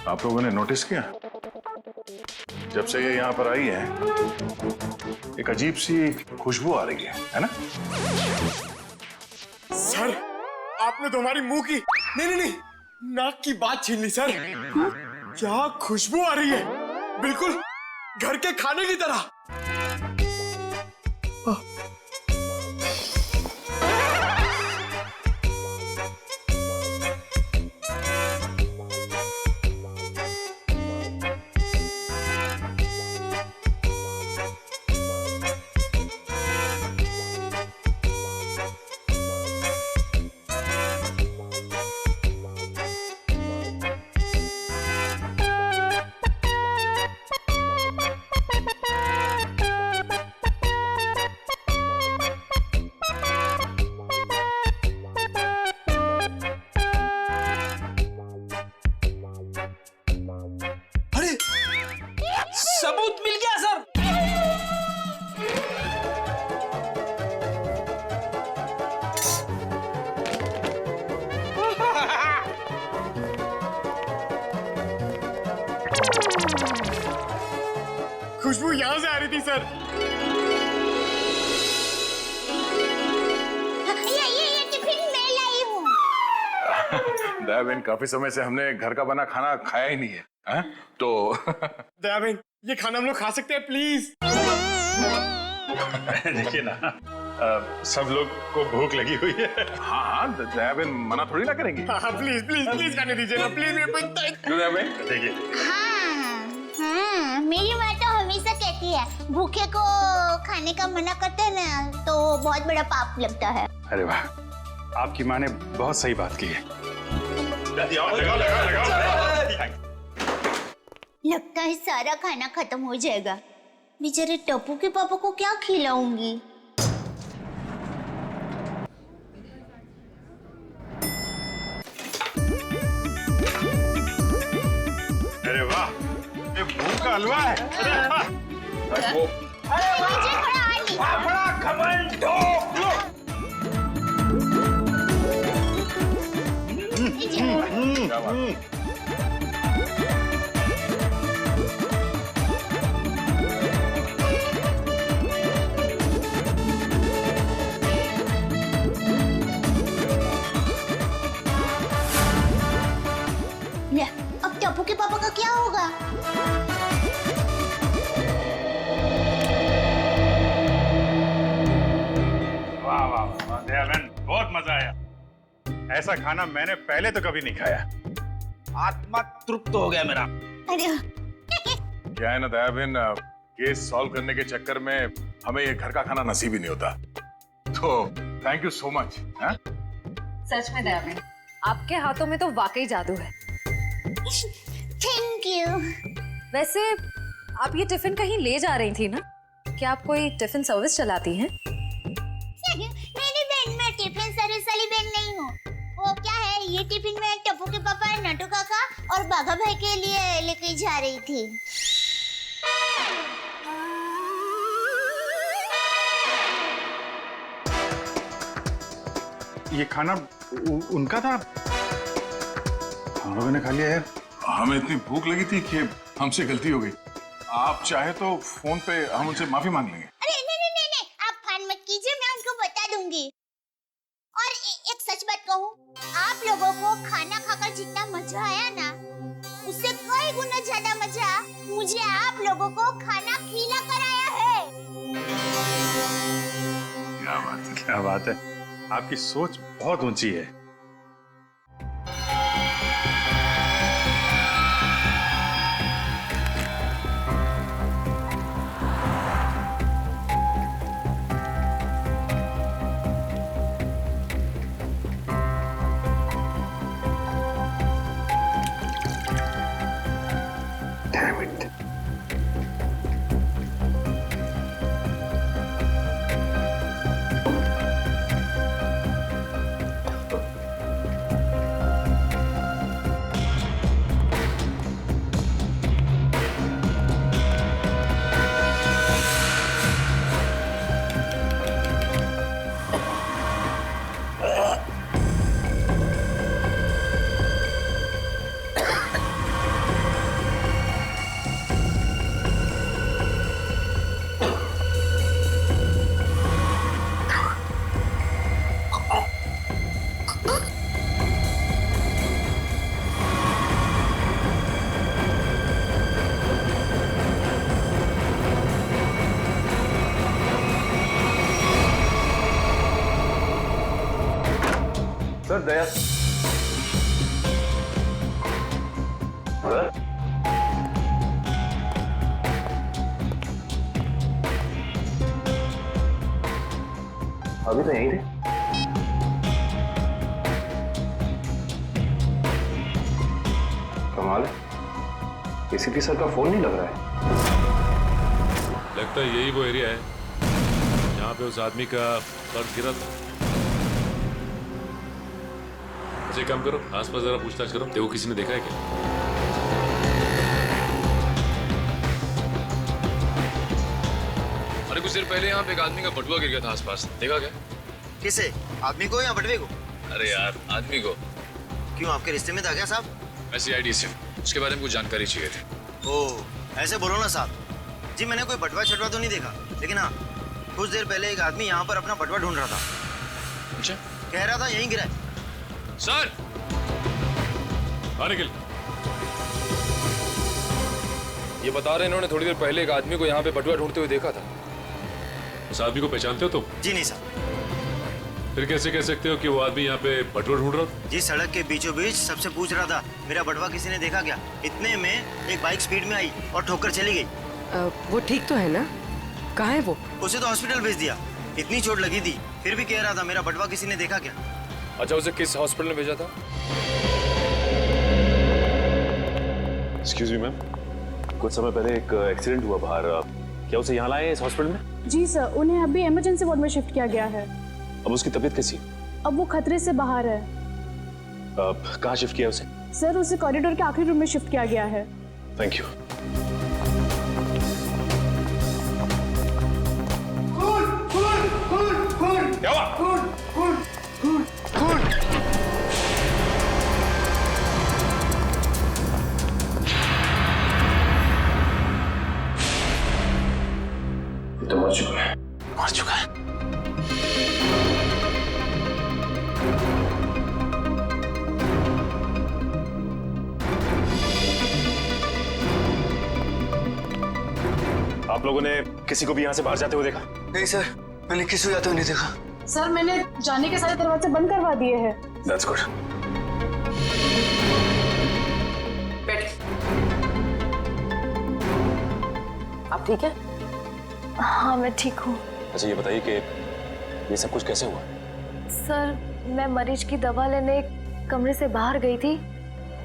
आप लोगों ने नोटिस किया, जब से ये यहाँ पर आई है एक अजीब सी खुशबू आ रही है ना? सर, आपने तो हमारी मुंह की नहीं, नाक की बात छीन ली सर। क्या खुशबू आ रही है, बिल्कुल घर के खाने की तरह। सबूत मिल गया सर। खुशबू यहां से आ रही थी सर। ये टिफिन मैं लाई हूँ। दया बहन, काफी समय से हमने घर का बना खाना खाया ही नहीं है, है? तो दया बहन, ये खाना हम लोग खा सकते हैं प्लीज? देखिए ना, सब लोग को भूख लगी हुई है। हाँ हाँ, दया बहन मना थोड़ी ना करेंगी। हाँ प्लीज प्लीज प्लीज खाने दीजिए ना प्लीज। दया बहन देखिए, हाँ, मेरी माँ तो हमेशा कहती है भूखे को खाने का मना करते हैं ना तो बहुत बड़ा पाप लगता है। अरे वाह, आपकी माँ ने बहुत सही बात की है। लगता है सारा खाना खत्म हो जाएगा। बेचारे टप्पू के पापा को क्या खिलाऊंगी? अरे वाह, ये भूख का हलवा है। मुझे थोड़ा और बड़ा घमंड ठोक लो। क्या बात? ले, अब टप्पू के पापा का क्या होगा? वाह वाह वाह, दया बहन, बहुत मजा आया। ऐसा खाना मैंने पहले तो कभी नहीं खाया। आत्मा तृप्त हो गया मेरा। अरे क्या है ना दया बहन, केस सॉल्व करने के चक्कर में हमें ये घर का खाना नसीब ही नहीं होता। तो थैंक यू सो मच। सच में दया बहन, आपके हाथों में तो वाकई जादू है। Thank you. वैसे आप ये टिफिन कहीं ले जा रही थी ना? क्या आप कोई टिफिन सर्विस चलाती हैं? मेरी बहन, मैं टिफिन सर्विस वाली बहन नहीं हूँ। वो क्या है, ये टिफिन में टप्पू के पापा, नटू काका और बाघा भाई के लिए लेके जा रही थी। ये खाना उनका था? हम लोगों ने खा लिया यार। हमें इतनी भूख लगी थी कि हमसे गलती हो गई। आप चाहे तो फोन पे हम उनसे माफी मांग लेंगे। अरे नहीं, आप फन मत कीजिए, मैं उनको बता दूंगी। और एक सच बात कहूँ, आप लोगों को खाना खाकर जितना मजा आया ना, उससे कई गुना ज्यादा मजा मुझे आप लोगों को खाना खिला कर आया है। क्या बात है। क्या बात है, आपकी सोच बहुत ऊंची है। सर दया सर अभी तो यहीं थे। कमाल है, एसीपी सर का फोन नहीं लग रहा है। लगता है यही वो एरिया है जहाँ पे उस आदमी का पर्स गिरा था। अच्छा एक काम करो, आसपास जरा पूछताछ करो, देखो किसी ने देखा है क्या। अरे कुछ देर पहले यहाँ पे एक आदमी का बटुआ गिर गया था आसपास, देखा क्या? किसे? आदमी को या बटवे को? अरे यार आदमी को। क्यों, आपके रिश्ते में था क्या साहब? मैं CID से हूँ, उसके बारे में कुछ जानकारी चाहिए थी। ओह, ऐसे बोलो ना साहब जी। मैंने कोई बटवा छटवा तो नहीं देखा, लेकिन हाँ कुछ देर पहले एक आदमी यहाँ पर अपना बटवा ढूंढ रहा था। अच्छा, कह रहा था यहीं गिरा है। सर निकल। ये बता रहे इन्होंने थोड़ी देर पहले एक आदमी को यहाँ पे बटुआ ढूंढते हुए देखा था। उस आदमी को पहचानते हो तुम? जी नहीं साहब। फिर कैसे कह सकते हो कि वो आदमी यहाँ पे बटुआ ढूंढ रहा था? जी सड़क के बीचों बीच सबसे पूछ रहा था मेरा बटवा किसी ने देखा क्या। इतने में एक बाइक स्पीड में आई और ठोकर चली गई। वो ठीक तो है ना? कहाँ है वो? उसे तो हॉस्पिटल भेज दिया, इतनी चोट लगी थी, फिर भी कह रहा था मेरा बटवा किसी ने देखा क्या। अच्छा, उसे किस हॉस्पिटल में भेजा था? एक्सक्यूज मी मैम, कुछ समय पहले एक एक्सीडेंट हुआ बाहर, क्या उसे यहाँ लाए इस हॉस्पिटल में? जी सर, उन्हें अभी इमरजेंसी वार्ड में शिफ्ट किया गया है। अब उसकी तबीयत कैसी? अब वो खतरे से बाहर है। कहाँ शिफ्ट किया उसे? सर उसे कॉरिडोर के आखिरी रूम में शिफ्ट किया गया है। Thank you. क्या हुआ? ये तो मर चुका है। मर चुका है। आप लोगों ने किसी को भी यहाँ से बाहर जाते हुए देखा? नहीं सर, मैंने किसी को जाते हुए नहीं देखा। सर मैंने जाने के सारे दरवाजे बंद करवा दिए हैं। That's good. आप ठीक है? हाँ मैं ठीक हूँ। अच्छा ये बताइए कि ये सब कुछ कैसे हुआ? सर मैं मरीज की दवा लेने कमरे से बाहर गई थी,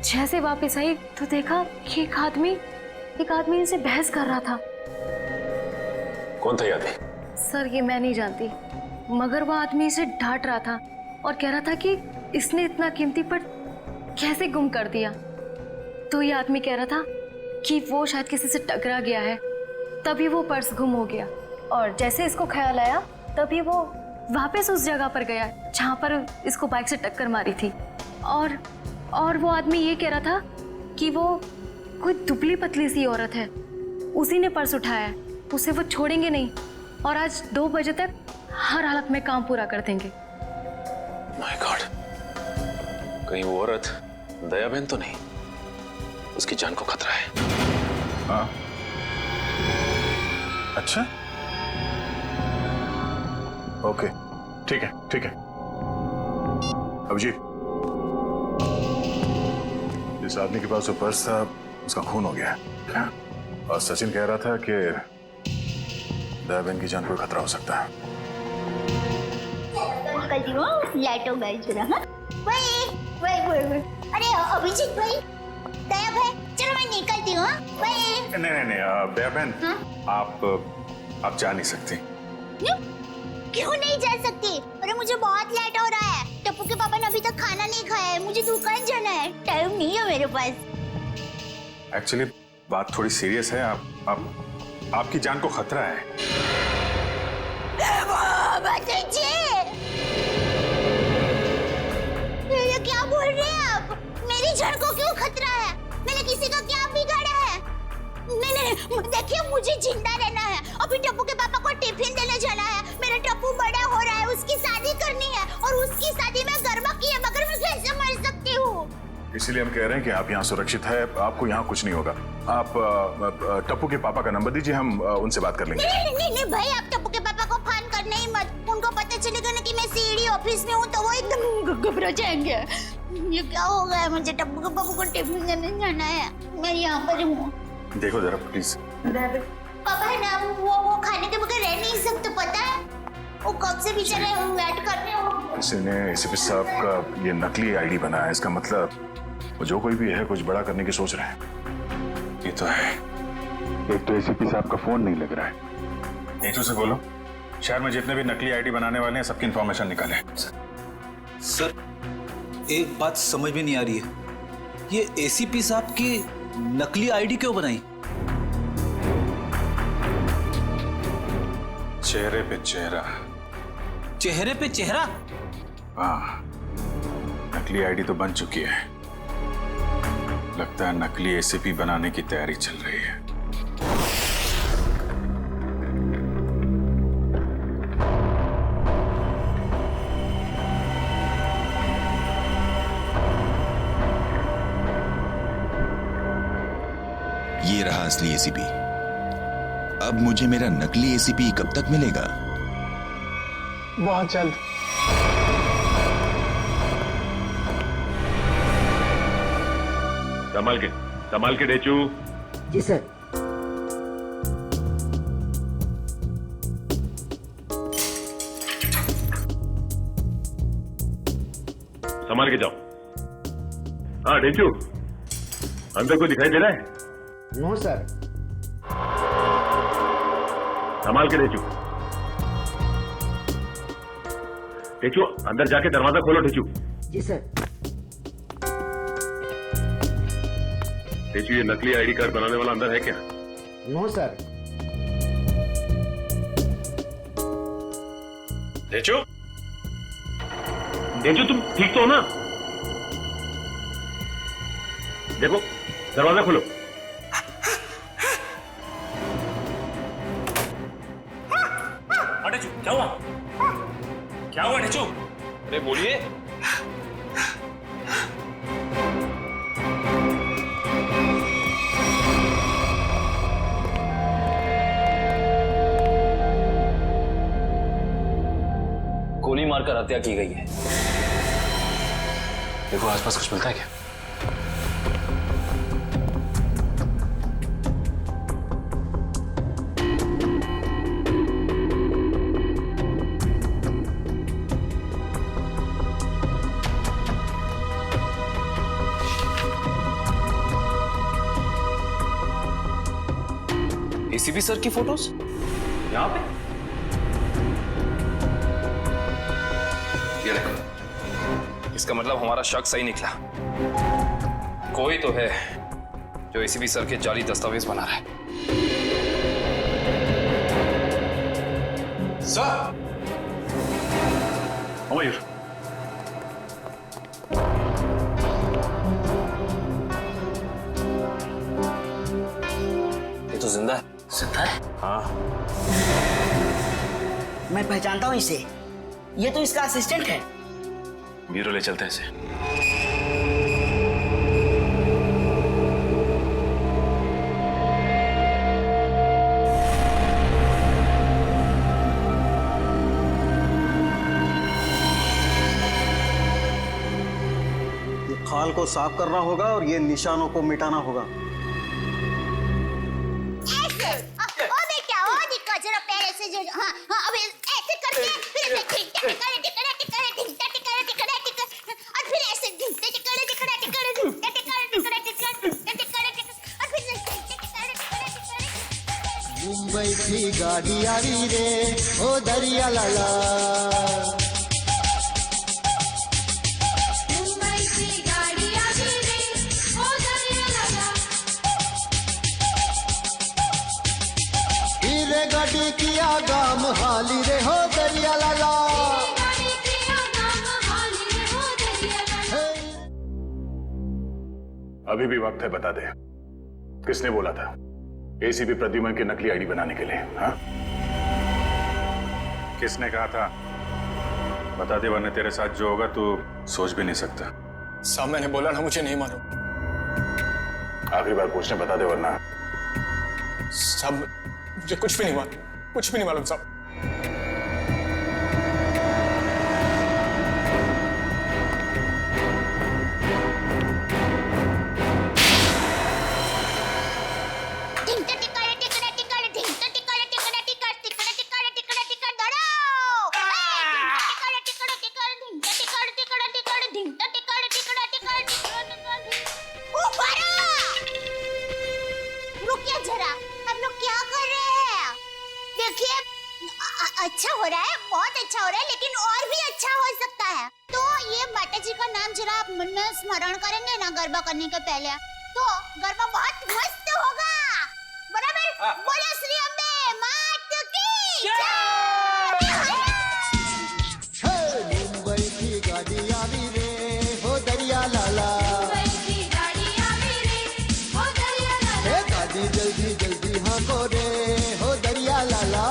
जैसे वापस आई तो देखा कि एक आदमी इनसे बहस कर रहा था। कौन था ये आदमी? सर ये मैं नहीं जानती, मगर वो आदमी इसे डांट रहा था और कह रहा था कि इसने इतना कीमती पर्स कैसे गुम कर दिया। तो ये आदमी कह रहा था कि वो शायद किसी से टकरा गया है, तभी वो पर्स गुम हो गया। और जैसे इसको ख्याल आया तभी वो वापस उस जगह पर गया जहाँ पर इसको बाइक से टक्कर मारी थी। और वो आदमी ये कह रहा था कि वो कोई दुबली पतली सी औरत है, उसी ने पर्स उठाया है, उसे वो छोड़ेंगे नहीं और आज 2 बजे तक हर हालत में काम पूरा कर देंगे। माय गॉड, कहीं वो औरत दया बहन तो नहीं? उसकी जान को खतरा है। हाँ अच्छा, ओके ठीक है ठीक है। अभिजीत, जिस आदमी के पास वो पर्स था उसका खून हो गया है और सचिन कह रहा था कि दया बहन की जान को खतरा हो सकता है। लाइटो गई जरा। हाँ वही। अरे अभिजीत भाई, दया भाई, चलो मैं निकलती हूँ। नहीं दया बहन, आप जा नहीं सकती। क्यों नहीं जा सकती? अरे मुझे बहुत लेट हो रहा है, टप्पू के पापा ने अभी तक खाना नहीं खाया है, मुझे दुकान जाना है, टाइम नहीं है मेरे पास। एक्चुअली बात थोड़ी सीरियस है, आपकी जान को खतरा है। ये क्या बोल रहे हैं आप? मेरी जान को क्यों खतरा है? मैंने किसी का क्या बिगाड़ा है? नहीं, देखिए मुझे जिंदा रहना है। अभी टप्पू के पापा को टिफिन देने जाना है, मेरा टप्पू बड़ा हो रहा है, उसकी शादी करनी है और उसकी शादी में गरबा किए बगैर मैं कैसे मर सकती हूँ? इसीलिए हम कह रहे हैं कि आप यहाँ सुरक्षित है, आपको यहाँ कुछ नहीं होगा। आप टप्पू के पापा का नंबर दीजिए, हम उनसे बात कर लेंगे। नहीं भाई, आप टप्पू के पापा को फोन करना ही मत। उनको पता चलेगा ना कि मैं सीडी ऑफिस में हूँ तो वो एकदम घबरा जाएंगे। ये क्या हो गया, मुझे टप्पू के पापा को टिफिन देने जाना है, मैं यहाँ पर हूँ। देखो जरा प्लीज। पापा है ना, वो खाने के बगैर रह नहीं सकते, पता है? वो कब से बेचारे वेट कर रहे हो। किसी ने एसीपी साहब का ये नकली आईडी बनाया है, इसका मतलब वो जो कोई भी है कुछ बड़ा करने की सोच रहे हैं। ये तो है। एक तो एसीपी साहब का फोन नहीं लग रहा है। नीतू से बोलो शहर में जितने भी नकली आईडी बनाने वाले हैं सबकी इंफॉर्मेशन निकाले। सर एक बात समझ में नहीं आ रही है, ये एसीपी साहब की नकली आईडी क्यों बनाई? चेहरे पे चेहरा। चेहरे पे चेहरा? हाँ, नकली आईडी तो बन चुकी है, लगता है नकली एसीपी बनाने की तैयारी चल रही है। ये रहा असली एसीपी। अब मुझे मेरा नकली एसीपी कब तक मिलेगा? बहुत जल्द। संभाल के डेचू। जी सर। संभाल के जाओ। हाँ डेचू, अंदर कोई दिखाई दे रहा है? No sir. संभाल के डेचू। डेचू अंदर जाके दरवाजा खोलो डेचू। जी सर। डेचू ये नकली आईडी कार्ड बनाने वाला अंदर है क्या? No sir. डेचू, डेचू तुम ठीक तो हो ना? देखो दरवाजा खोलो। डेचू क्या हुआ? क्या हुआ डेचू? अरे बोलिए। गोली मारकर हत्या की गई है। देखो आसपास कुछ मिलता है क्या? एसीपी सर की फोटोज यहाँ पे? ये देखो, इसका मतलब हमारा शक सही निकला। कोई तो है जो एसीपी सर के जाली दस्तावेज बना रहा है। सर मयूर, ये तो जिंदा है। जिंदा है? हाँ। मैं पहचानता हूँ इसे, ये तो इसका असिस्टेंट है। ब्यूरो ले चलते हैं इसे। ये खाल को साफ करना होगा और ये निशानों को मिटाना होगा। मुंबई की गाड़ी आ रही रे, ओ दरिया लाला। मुंबई की गाड़ी आ रही रे, ओ दरिया लाला। हीरे गाड़ी की आगाम हाली रे, हो दरिया लाला। अभी भी वक्त है, बता दे किसने बोला था एसीपी प्रद्युमन की नकली आईडी बनाने के लिए? हाँ, किसने कहा था? बता दे वरना तेरे साथ जो होगा तू सोच भी नहीं सकता। साहब मैंने बोला ना मुझे नहीं मालूम। आखिरी बार पूछने बता दे वरना। साहब मुझे कुछ भी नहीं मालूम, कुछ भी नहीं मालूम साहब। अच्छा हो रहा है, बहुत अच्छा हो रहा है, लेकिन और भी अच्छा हो सकता है। तो ये माता जी का नाम जरा आप मन में स्मरण करेंगे ना गरबा करने के पहले, तो गरबा बहुत मस्त होगा। बराबर? बोलो श्री अम्बे मात की जय। मुंबई की गाड़ी आवी रे हो दरिया लाला, मुंबई की गाड़ी आवी रे हो दरिया लाला, गाड़ी जल्दी जल्दी हाँको रे हो दरिया लाला।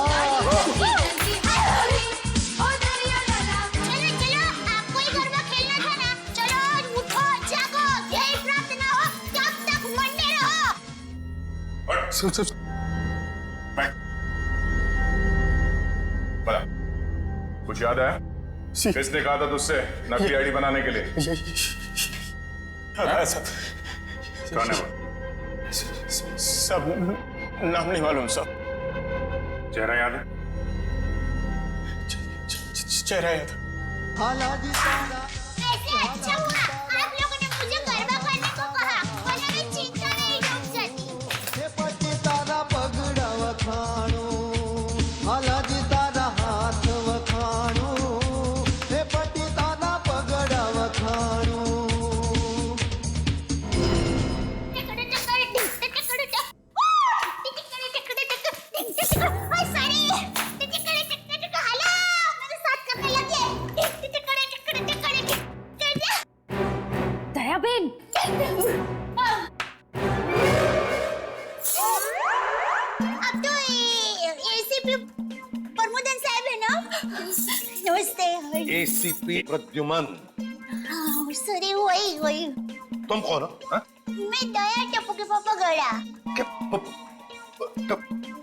बड़ा कुछ याद है? किसने कहा था तुझसे नकली आईडी बनाने के लिए? कौन है वो? सब नाम नहीं मालूम साहब। चेहरा याद है? चेहरा याद है। ऐसे अच्छा हुआ आप लोगों ने मुझे गरबा करने को कहा, वरना मैं चिंता नहीं डूब जाती। पटी तारा पगड़ा वखाणो, हालाजी तारा हाथ वखाणो, हे पटी तारा पगड़ा वखाणो। दयाबेन, अब तो एसीपी प्रमोदन साहब है ना? नमस्ते। एसीपी प्रद्युमन। सॉरी, वही तुम कौन हो? हाँ? मैं दया टप्पू के पापा गड़ा।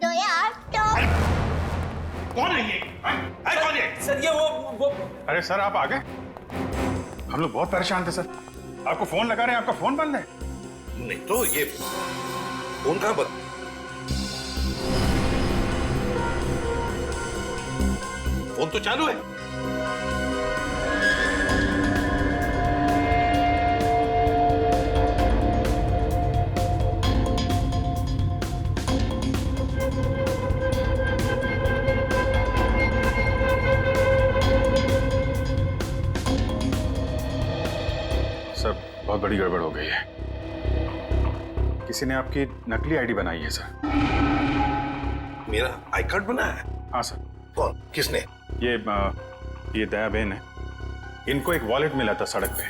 दया टप। कौन है ये? कौन है? सर ये वो अरे सर आप आ गए? हम लोग बहुत परेशान थे सर, आपको फोन लगा रहे हैं, आपका फोन बंद है। नहीं तो ये फोन कहाँ बंद? फोन तो चालू है। सर बहुत बड़ी गड़बड़ हो गई है, किसी ने आपकी नकली आईडी बनाई है सर। मेरा आई कार्ड बना है? हाँ सर। कौन? किसने? ये दया बहन है, इनको एक वॉलेट मिला था सड़क पे,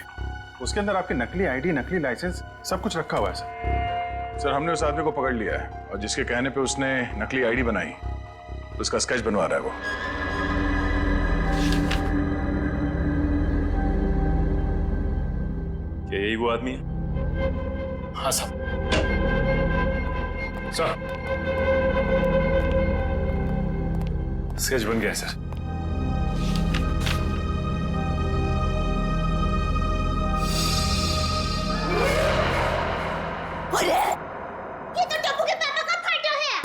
उसके अंदर आपकी नकली आईडी, नकली लाइसेंस सब कुछ रखा हुआ है सर। सर हमने उस आदमी को पकड़ लिया है और जिसके कहने पे उसने नकली आईडी बनाई, उसका स्केच बनवा रहा है वो। क्या यही वो आदमी है? हाँ साहब। सर स्केच बन गया है सर। अरे ये तो टप्पू के पापा का फोटो है।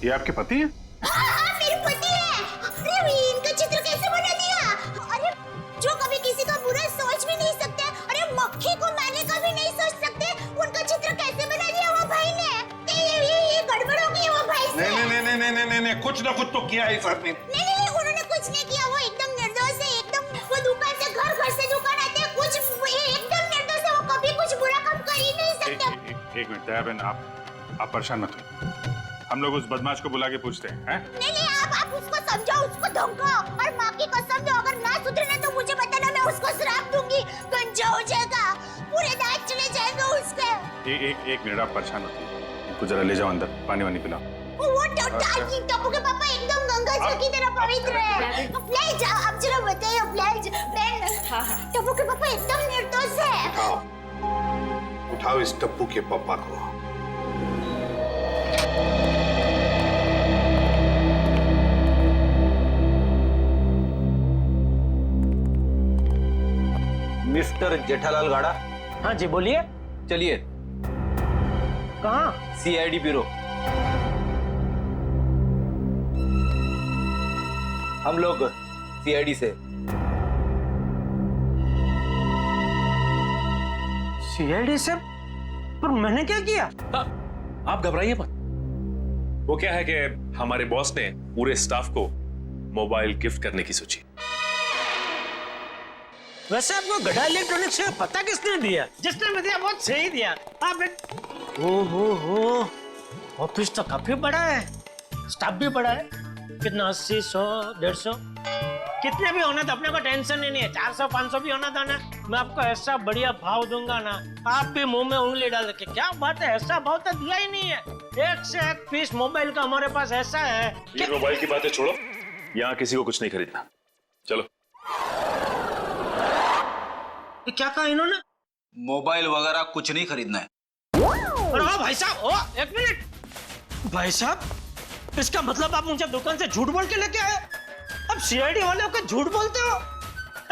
ये आपके पति हैं? हाँ, मेरे पति है। अरे इनका चित्र कैसे बना दिया? अरे जो कभी किसी का बुरा सोच भी नहीं सकते, अरे मक्खी को मारने का भी नहीं सोच सकते, उनका चित्र कैसे बना दिया वो भाई ने? ये गड़बड़ हो गई वो भाई से। नहीं, कुछ ना कुछ तो किया है इस आदमी ने। नहीं, उन्होंने कुछ नहीं किया, वो एकदम निर्दोष है, एकदम। वो दुकान से घर से दुकान आते हैं, कुछ एकदम निर्दोष है, वो कभी कुछ बुरा काम कर ही नहीं सकते। एक मिनट दया बहन, आप परेशान मत हो, हम लोग उस बदमाश को बुला के पूछते हैं। नहीं, आप उसको समझाओ, उसको धमकाओ, और माँ की कसम दो, अगर ना सुधरे तो मुझे बताना, मैं उसको श्राप दूंगी, गंजा हो जाएगा, पूरे दांत चले जाएंगे उसके। एक मिनट आप परेशान मत हो, इनको जरा ले जाओ अंदर, पानी वानी पिलाओ। वो टप्पू के पापा एकदम गंगा गजब की तरह पवित्र है। प्लीज आप जरा बताइए प्लीज। बहन, टप्पू के पापा एकदम निर्दोष है। उठाओ इस टप्पू के पापा को। मिस्टर जेठालाल गाड़ा। हाँ जी बोलिए। चलिए। कहाँ? CID bureau. हम लोग सीआईडी से। सीआईडी से? पर मैंने क्या किया? आप घबराइए मत। वो क्या है कि हमारे बॉस ने पूरे स्टाफ को मोबाइल गिफ्ट करने की सोची। वैसे आपको गढ़ा इलेक्ट्रॉनिक्स से पता किसने दिया? जिसने भी दिया बहुत सही दिया। आप हो ऑफिस तो काफी बड़ा है, स्टाफ भी बड़ा है। कितना 80, 100, 150 कितने भी होना तो अपने को टेंशन ही नहीं है। 400, 500 भी होना था ना, मैं आपको ऐसा बढ़िया भाव दूंगा ना, आप भी मुंह में उंगली डाल रखे। क्या बात है, ऐसा भाव तो दिया ही नहीं है। एक से एक पीस मोबाइल का हमारे पास ऐसा है। ये मोबाइल की बातें छोड़ो, यहाँ किसी को कुछ नहीं खरीदना। चलो। क्या कहा इन्होंने? मोबाइल वगैरह कुछ नहीं खरीदना है। अरे भाई साहब, एक मिनट। भाई साहब, इसका मतलब आप मुझे दुकान से झूठ बोल के लेके आए? अब सीआईडी वाले होकर झूठ बोलते हो?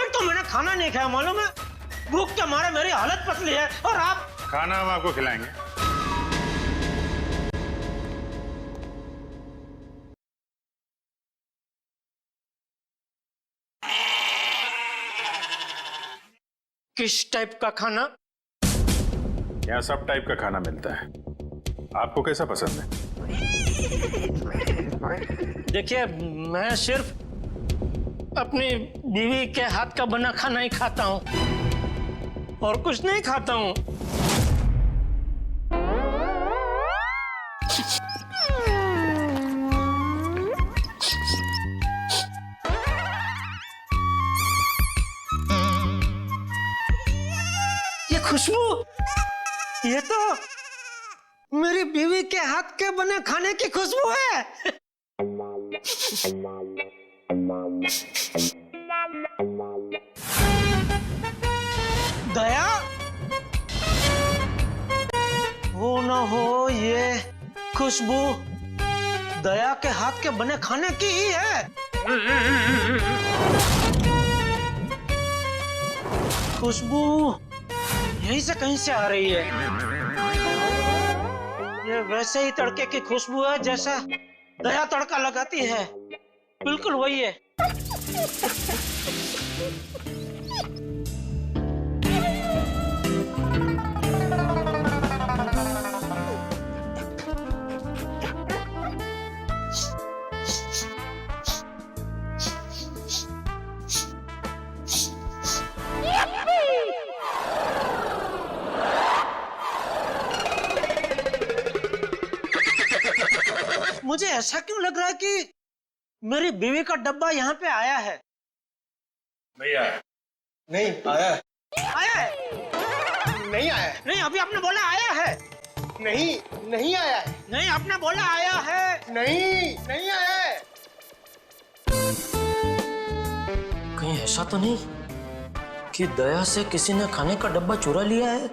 एक तो मैंने खाना नहीं खाया, मालूम है? भूख के मारे मेरी हालत पतली है, और आप? खाना हम आपको खिलाएंगे। किस टाइप का खाना? यहाँ सब टाइप का खाना मिलता है। आपको कैसा पसंद है? देखिए, मैं सिर्फ अपनी बीवी के हाथ का बना खाना ही खाता हूँ, और कुछ नहीं खाता हूँ। ये खुशबू, ये तो मेरी बीवी के हाथ के बने खाने की खुशबू है। दया, हो ना हो ये खुशबू दया के हाथ के बने खाने की ही है। खुशबू यहीं से कहीं से आ रही है। ये वैसे ही तड़के की खुशबू है जैसा दया तड़का लगाती है, बिल्कुल वही है। मुझे ऐसा क्यों लग रहा है कि मेरी बीवी का डब्बा यहाँ पे आया है? नहीं आया। नहीं आया है। आया है? नहीं आया है। नहीं, अभी आपने बोला आया है। नहीं आया है। नहीं, आपने बोला आया है। नहीं आया है। कहीं ऐसा तो नहीं कि दया से किसी ने खाने का डब्बा चुरा लिया है,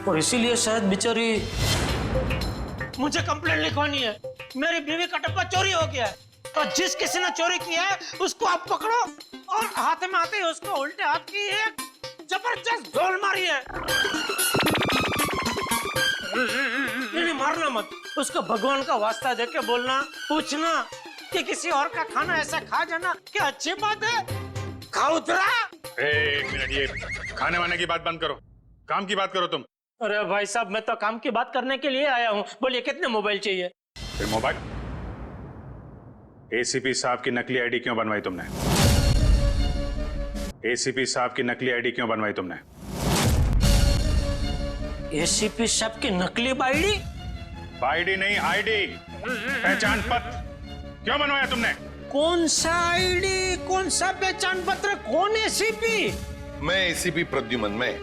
और इसीलिए शायद बेचारी मुझे कंप्लेंट लिखवानी है। मेरी बीवी का डब्बा चोरी हो गया है, और जिस किसी ने चोरी किया है उसको आप पकड़ो, और हाथ में आते ही उसको उल्टे हाथ की एक जबरदस्त ढोल मारी है। नहीं, मारना मत, उसको भगवान का वास्ता देके बोलना, पूछना कि किसी और का खाना ऐसा खा जाना क्या अच्छी बात है? खाउतरा। एक मिनट, ये खाने वाने की बात बंद करो, काम की बात करो तुम। अरे भाई साहब, मैं तो काम की बात करने के लिए आया हूँ। बोलिए, कितने मोबाइल चाहिए? फिर मोबाइल? एसीपी साहब की नकली आईडी क्यों बनवाई तुमने? एसीपी साहब की नकली आईडी क्यों बनवाई तुमने? एसीपी साहब की नकली आईडी? आईडी नहीं, आईडी, पहचान पत्र क्यों बनवाया तुमने? कौन सा आईडी, कौन सा पहचान पत्र, कौन एसीपी? मैं एसीपी प्रद्युमन। मैं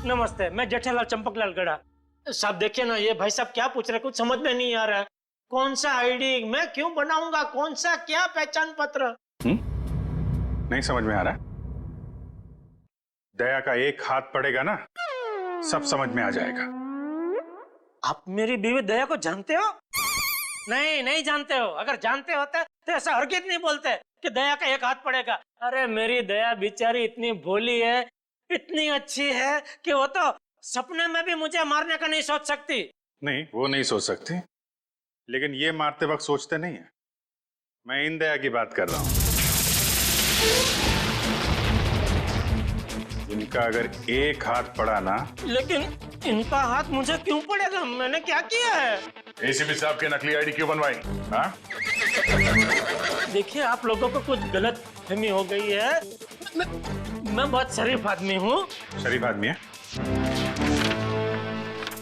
नमस्ते, मैं जेठालाल चंपकलाल गड़ा। साहब देखिए ना, ये भाई साहब क्या पूछ रहे, कुछ समझ में नहीं आ रहा है। कौन सा आईडी मैं क्यों बनाऊंगा? कौन सा क्या पहचान पत्र? नहीं समझ में आ रहा। दया का एक हाथ पड़ेगा ना, सब समझ में आ जाएगा। आप मेरी बीवी दया को जानते हो? नहीं, नहीं जानते हो। अगर जानते होते तो ऐसा हरगिज़ नहीं बोलते कि दया का एक हाथ पड़ेगा। अरे मेरी दया बेचारी इतनी भोली है, इतनी अच्छी है कि वो तो सपने में भी मुझे मारने का नहीं सोच सकती। नहीं, वो नहीं सोच सकती, लेकिन ये मारते वक्त सोचते नहीं है। मैं इन दया की बात कर रहा हूं। इनका अगर एक हाथ पड़ा ना। लेकिन इनका हाथ मुझे क्यों पड़ेगा? मैंने क्या किया है? एसीपी साहब के नकली आईडी क्यों बनवाई? हाँ? देखिए, आप लोगों को कुछ गलत फहमी हो गई है। मैं बहुत शरीफ आदमी हूँ। शरीफ आदमी है?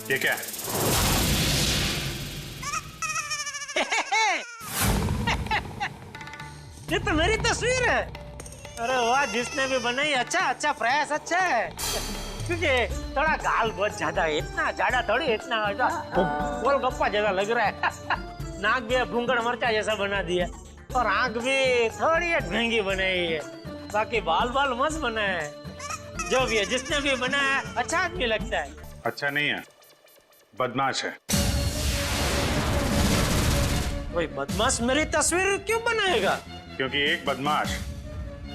ये क्या है? ये तो मेरी तस्वीर है। अरे वाह, जिसने भी बनाई अच्छा प्रयास अच्छा है। क्योंकि थोड़ा गाल बहुत ज्यादा है, इतना ज्यादा थोड़ी, इतना गोलगप्पा जैसा लग रहा है। नाक भी भूंगड़ मरचा जैसा बना दिया और आंख भी थोड़ी महंगी बनाई है। बाकी बाल मस्त बना है। जो भी है, जिसने भी बनाया अच्छा आदमी लगता है। अच्छा नहीं है, बदमाश है। वही बदमाश मेरी तस्वीर क्यों बनाएगा? क्योंकि एक बदमाश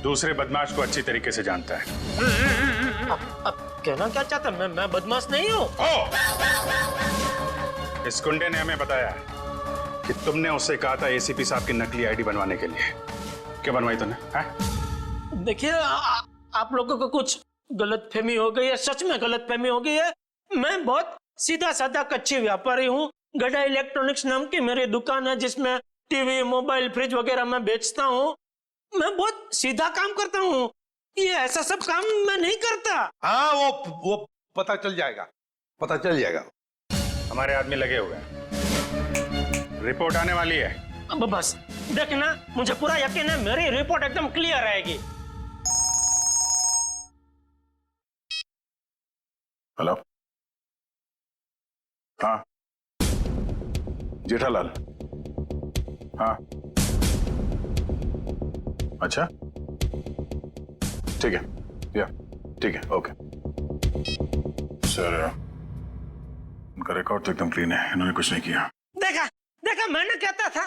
दूसरे बदमाश को अच्छी तरीके से जानता है। अब कहना क्या चाहता? मैं बदमाश नहीं हूँ। इस गुंडे ने हमें बताया कि तुमने उससे कहा था एसीपी साहब की नकली आईडी बनवाने के लिए। क्या बनवाई तूने? देखिए, आप लोगों को कुछ गलतफहमी हो गई है, सच में गलतफहमी हो गई है। मैं बहुत सीधा साधा कच्ची व्यापारी हूँ। गड़ा इलेक्ट्रॉनिक्स नाम की मेरी दुकान है, जिसमें टीवी, मोबाइल, फ्रिज वगैरह मैं बेचता हूँ। मैं बहुत सीधा काम करता हूँ। ये ऐसा सब काम मैं नहीं करता। हाँ, वो पता चल जाएगा, पता चल जाएगा। हमारे आदमी लगे हुए हैं, रिपोर्ट आने वाली है। अब बस देखना, मुझे पूरा यकीन है मेरी रिपोर्ट एकदम क्लियर आएगी। हेलो, हाँ जेठालाल, हाँ अच्छा ठीक है, या ठीक है, ओके सर। उनका रिकॉर्ड तो एकदम क्लीन है, इन्होंने कुछ नहीं किया। देखा मैंने कहता था,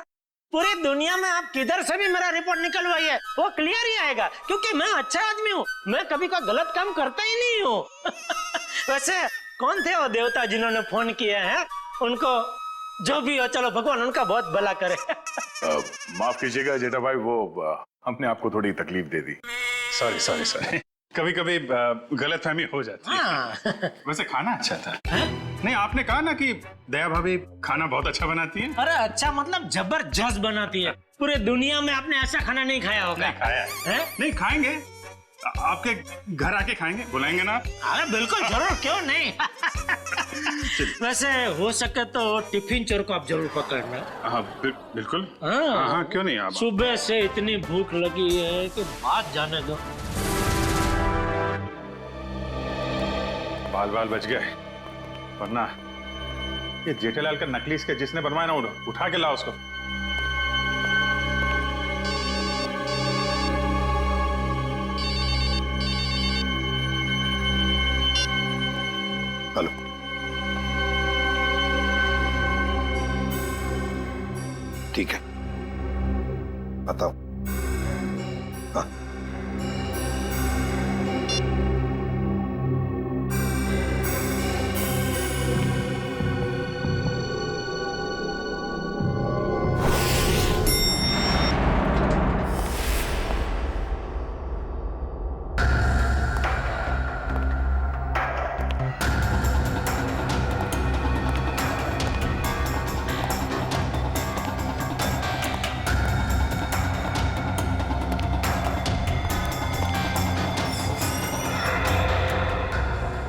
पूरी दुनिया में आप किधर से भी मेरा रिपोर्ट निकलवाइए, वो क्लियर ही आएगा। क्योंकि मैं अच्छा आदमी हूँ, मैं कभी कोई गलत काम करता ही नहीं हूँ। वैसे कौन थे वो देवता जिन्होंने फोन किया है? उनको जो भी हो, चलो भगवान उनका बहुत भला करे। माफ कीजिएगा जेठा भाई, वो हमने आपको थोड़ी तकलीफ दे दी। सॉरी। कभी कभी गलतफहमी हो जाती है। वैसे खाना अच्छा था। नहीं, आपने कहा ना कि दया भाभी खाना बहुत अच्छा बनाती है। अरे अच्छा मतलब जबरदस्त बनाती है। पूरे दुनिया में आपने ऐसा खाना नहीं खाया होगा। नहीं खाया है? नहीं खाएंगे, आपके घर आके खाएंगे, बुलाएंगे ना? अरे बिल्कुल जरूर, क्यों नहीं। वैसे हो सके तो टिफिन चोर को आप जरूर पकड़ना। हाँ बिल्कुल। हाँ क्यों नहीं। आप सुबह से इतनी भूख लगी है कि बात जाने दो। बाल बच गए, वरना ये जेठालाल का नकली इसके जिसने बनवाया ना, उठा के लाओ उसको। हेलो, ठीक है, बताओ। हाँ,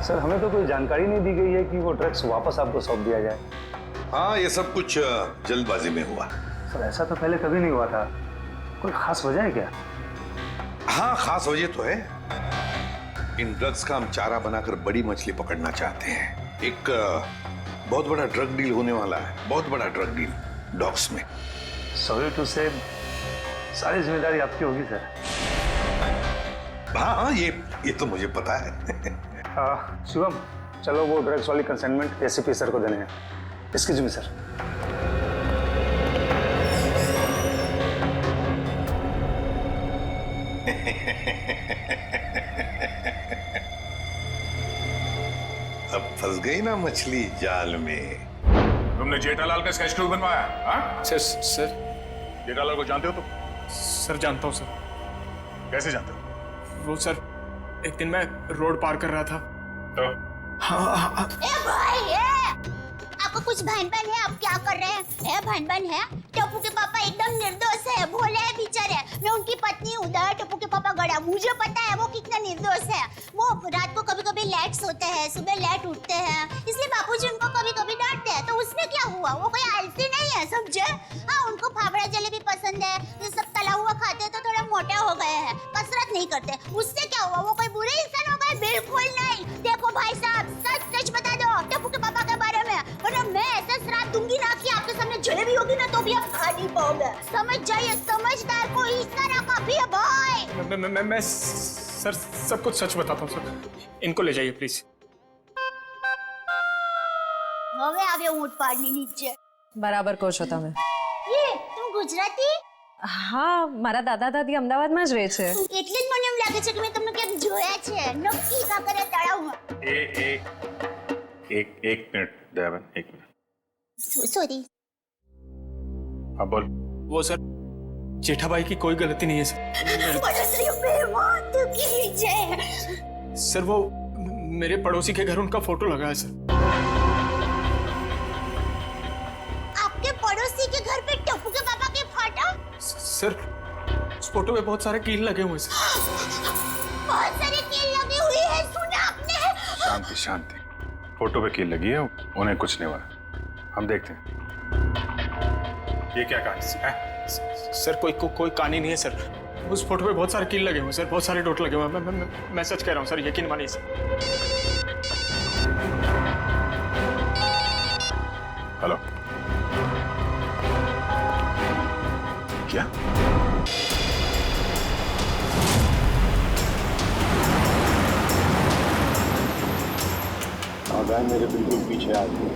सर, हमें तो कोई जानकारी नहीं दी गई है कि वो ड्रग्स वापस आपको सौंप दिया जाए। हाँ, ये सब कुछ जल्दबाजी में हुआ। सर, ऐसा तो पहले कभी नहीं हुआ था। कोई खास वजह है क्या? हाँ, खास वजह तो है। इन ड्रग्स का हम चारा बनाकर बड़ी मछली पकड़ना चाहते हैं। एक बहुत बड़ा ड्रग डील होने वाला है, बहुत बड़ा ड्रग डील। डॉग्स में। सॉरी टू से सारी जिम्मेदारी आपकी होगी सर। हाँ हाँ, ये तो मुझे पता है। शिवम, चलो वो ड्रग्स वाली कंसाइनमेंट एसीपी सर को देने हैं। Excuse me sir. अब फंस गई ना मछली जाल में। तुमने जेठालाल का स्केच क्यों बनवाया? हाँ? सर जेठालाल को जानते हो तुम? सर जानता हूँ सर। कैसे जानते हो? वो सर, एक दिन मैं रोड पार कर रहा था तो? हाँ। ए भाई आपको कुछ बहन है, आप क्या कर रहे हैं? बहन है, टप्पू के पापा एकदम निर्दोष है, भोले है बेचारे। मैं उनकी पत्नी हूँ, टप्पू के पापा गड़ा। मुझे पता है वो कितना निर्दोष है। वो रात को कभी कभी लेट सोते हैं, सुबह लेट उठते हैं, इसलिए बापूजी उनको कभी कभी डांटते हैं। तो उसमें क्या हुआ? वो कोई आलसी नहीं है, समझे? हाँ, उनको फाफड़ा जलेबी पसंद है, ये सब तला हुआ खाते तो थोड़ा मोटा हो गए हैं, कसरत नहीं करते। उससे क्या हुआ? वो कोई बुरे इंसान हो गए? बिल्कुल नहीं। देखो भाई साहब, सच सच बता दो टप्पू के पापा के बारे में, वरना मैं ऐसा श्राप दूंगी ना कि आपके सामने जलेबी होगी ना तो भी आप खा नहीं पाओगे। समझ जाइए, समझदार को इस तरह काफी है भाई। मैं सर सब कुछ सच बताता हूँ सर। इनको ले जाइए प्लीज। હવે આવ્યો ઊંટ પાડની નીચે। બરાબર કહો છો તમે। એ તું ગુજરાતી? હા, મારા દાદા દાદી અમદાવાદમાં જ રહે છે। એટલે જ મને એમ લાગે છે કે મેં તમને ક્યાંક જોયા છે। નક્કી કાકરે તળાવમાં। एक मिनट दयाबेन, एक मिनट। सॉरी। हाँ बोल। वो सर, जेठाबाई की कोई गलती नहीं है सर। सर वो मेरे पड़ोसी के घर उनका फोटो लगा है सर। आपके पड़ोसी के घर पे टप्पू के पापा के फोटो? सर उस फोटो में बहुत सारे कील लगे हुए सर। बहुत सारे कील लगे हुए हैं, सुना आपने? शांति शांति, फोटो पे कील लगी है, उन्हें कुछ नहीं हुआ। हम देखते हैं ये क्या कहानी है। सर कोई कहानी नहीं है सर। उस फोटो पे बहुत सारे कील लगे हुए सर, बहुत सारे डॉट लगे हुए। मैं सच कह रहा हूँ सर, यकीन मानिए सर। हेलो, क्या? आगाह मेरे बिल्कुल पीछे आ गए।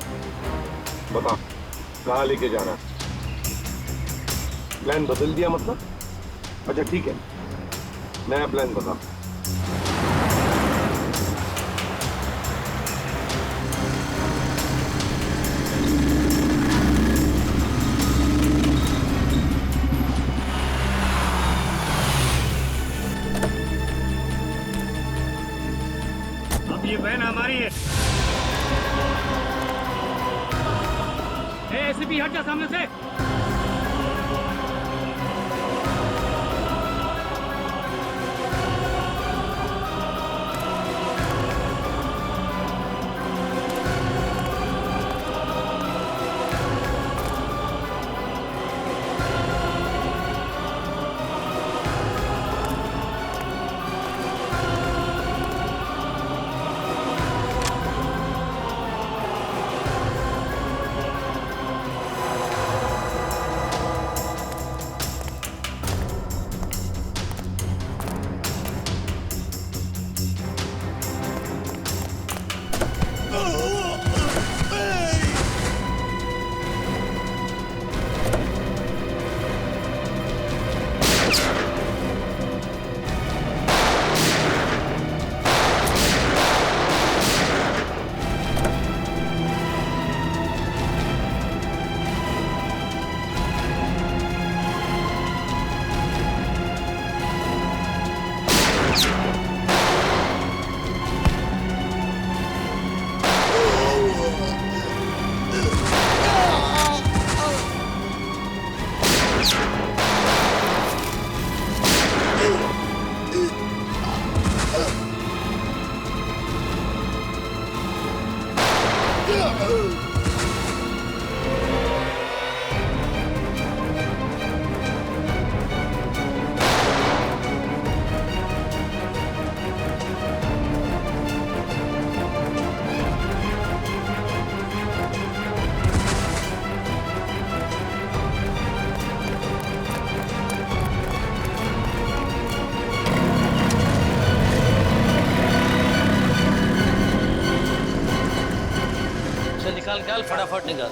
बता कहाँ लेके जाना? प्लान बदल दिया मतलब? अच्छा ठीक है, नया प्लान बता। अब ये बहन हमारी है। एसीपी हट जा सामने से। चल फटाफट निकल।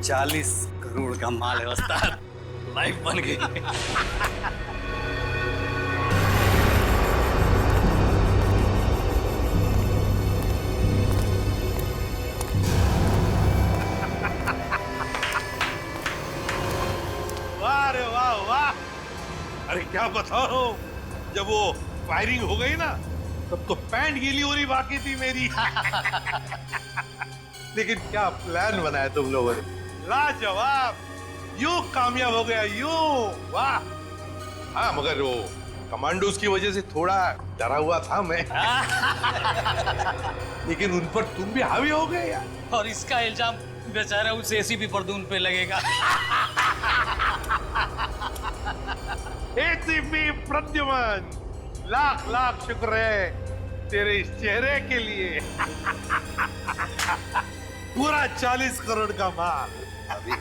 चालीस करोड़ का माल है उस्ताद, लाइफ बन गई। वाह रे वाह वाह। अरे क्या बताओ, जब वो फायरिंग हो गई ना तब तो पैंट गीली हो रही बाकी थी मेरी। लेकिन क्या प्लान बनाया तुम लोगों ने, लाजवाब। यूं कामयाब हो गया यूं, वाह। हाँ मगर वो कमांडोज की वजह से थोड़ा डरा हुआ था मैं। लेकिन उन पर तुम भी हावी हो गए यार। और इसका इल्जाम बेचारा उस एसीपी परदून पे लगेगा। एसीपी प्रद्युमन, लाख लाख शुक्र है तेरे इस चेहरे के लिए। पूरा 40 करोड़ का माल। अभी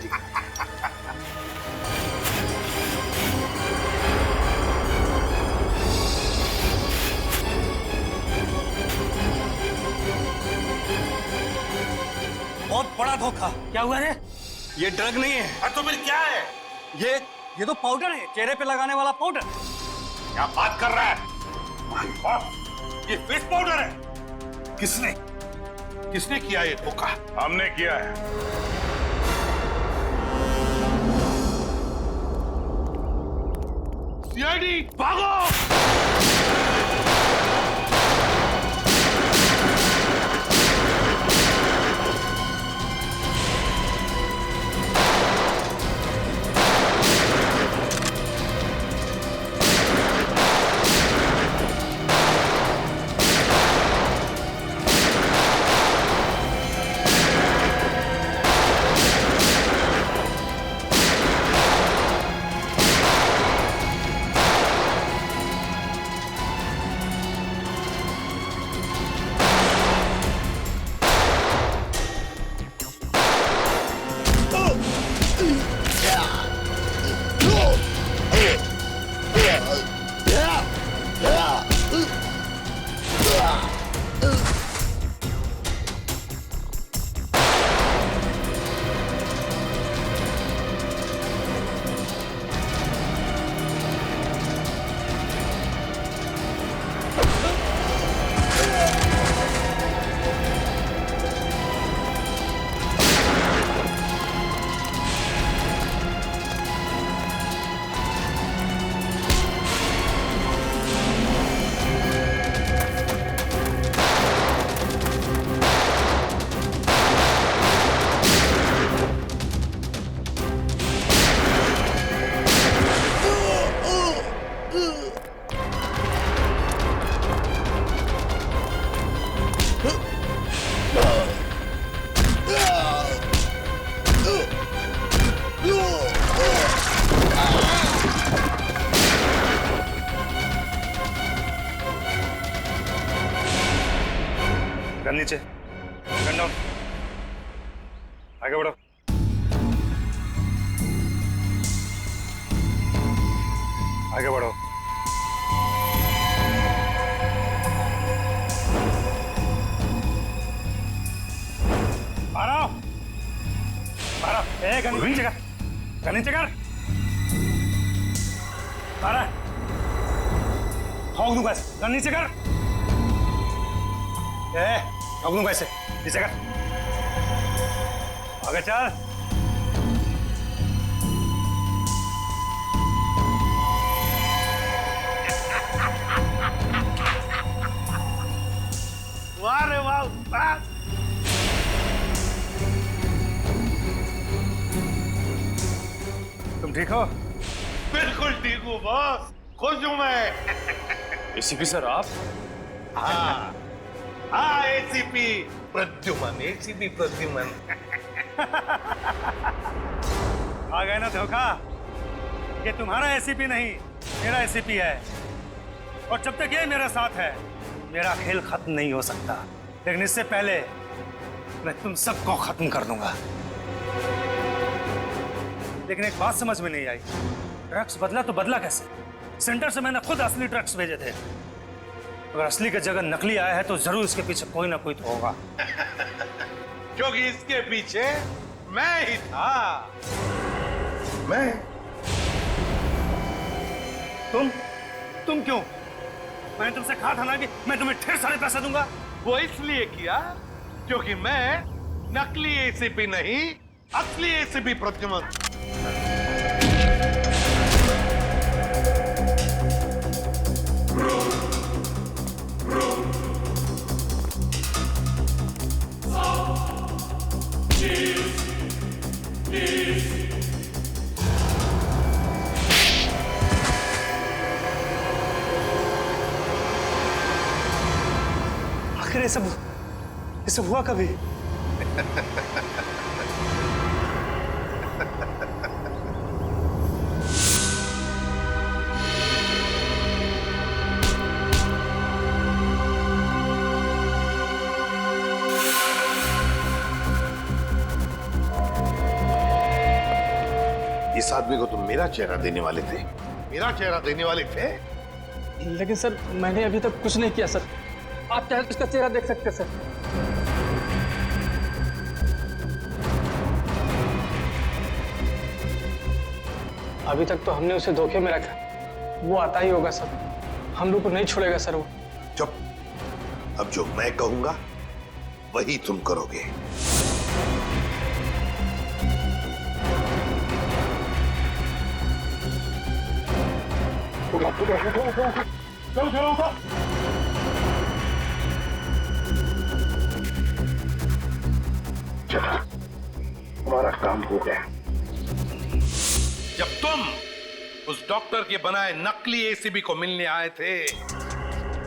बहुत बड़ा धोखा। क्या हुआ रे? ये ड्रग नहीं है। तो फिर क्या है? ये तो पाउडर है, चेहरे पे लगाने वाला पाउडर। क्या बात कर रहा है? ये फेस पाउडर है। किसने किया ये धोखा? हमने किया है। सीआईडी भागो। गन नीचे, गन डाउन, आगे बढ़ो। आगे बढ़ो। मारो, मारो। गन नीचे कर, गन नीचे कर। मारा, ठोक दूंगा इसे। गन नीचे कर। ठोक दूंगा इसे। नीचे कर। आगे चल। वाह रे वाह उस्ताद। तुम ठीक हो? बिल्कुल ठीक हूँ बॉस, खुश हूँ मैं। एसीपी सर आप? हाँ हाँ, एसीपी प्रद्युमन, एसीपी प्रद्युमन। आ गए ना धोखा। ये तुम्हारा एसीपी नहीं, मेरा एसीपी है। और जब तक ये मेरे साथ है, मेरा खेल खत्म नहीं हो सकता। लेकिन इससे पहले मैं तुम सबको खत्म कर दूंगा। लेकिन एक बात समझ में नहीं आई, ड्रग्स बदला तो बदला कैसे? सेंटर से मैंने खुद असली ट्रक्स भेजे थे। अगर असली की जगह नकली आया है तो जरूर इसके पीछे कोई ना कोई तो होगा। क्योंकि इसके पीछे मैं ही था। मैं? तुम क्यों? मैंने तुमसे कहा था ना कि मैं तुम्हें ढेर सारे पैसे दूंगा। वो इसलिए किया क्योंकि मैं नकली एसीपी नहीं, असली एसीपी प्रद्युमन। आखिर ये सब हुआ कभी? इस आदमी को तुम मेरा चेहरा देने वाले थे? मेरा चेहरा देने वाले थे? लेकिन सर मैंने अभी तक कुछ नहीं किया सर। आप चाहे तो इसका चेहरा देख सकते सर। अभी तक तो हमने उसे धोखे में रखा, वो आता ही होगा सर। हम लोग को नहीं छोड़ेगा सर वो। चुप। अब जो मैं कहूंगा वही तुम करोगे। चलो, हमारा काम हो गया। जब तुम उस डॉक्टर के बनाए नकली एसीबी को मिलने आए थे,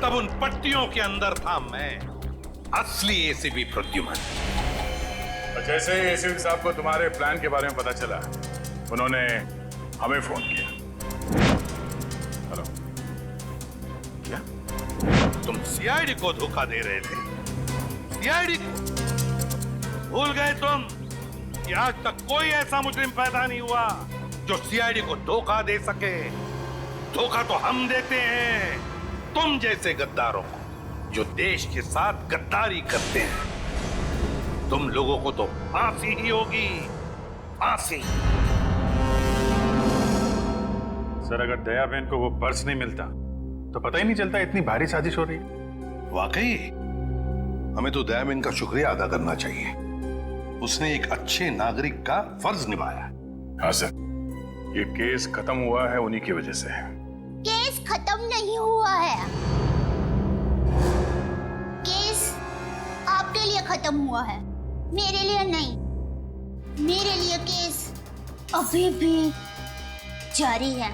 तब उन पट्टियों के अंदर था मैं, असली एसीबी प्रद्युमन। जैसे ही एसीपी साहब को तुम्हारे प्लान के बारे में पता चला, उन्होंने हमें फोन किया। हेलो, क्या तुम सीआईडी को धोखा दे रहे थे? सीआईडी को भूल गए तुम कि आज तक कोई ऐसा मुजरिम पैदा नहीं हुआ जो सीआईडी को धोखा दे सके। धोखा तो हम देते हैं तुम जैसे गद्दारों को, जो देश के साथ गद्दारी करते हैं। तुम लोगों को तो फांसी ही होगी, फांसी। सर, अगर दया बहन को वो पर्स नहीं मिलता तो पता ही नहीं चलता इतनी भारी साजिश हो रही है। वाकई हमें तो दया बहन का शुक्रिया अदा करना चाहिए। उसने एक अच्छे नागरिक का फर्ज निभाया। हाँ सर, ये केस खत्म हुआ है उन्हीं की वजह से। केस खत्म नहीं हुआ है, केस आपके लिए खत्म हुआ है, मेरे लिए नहीं। मेरे लिए केस अभी भी जारी है।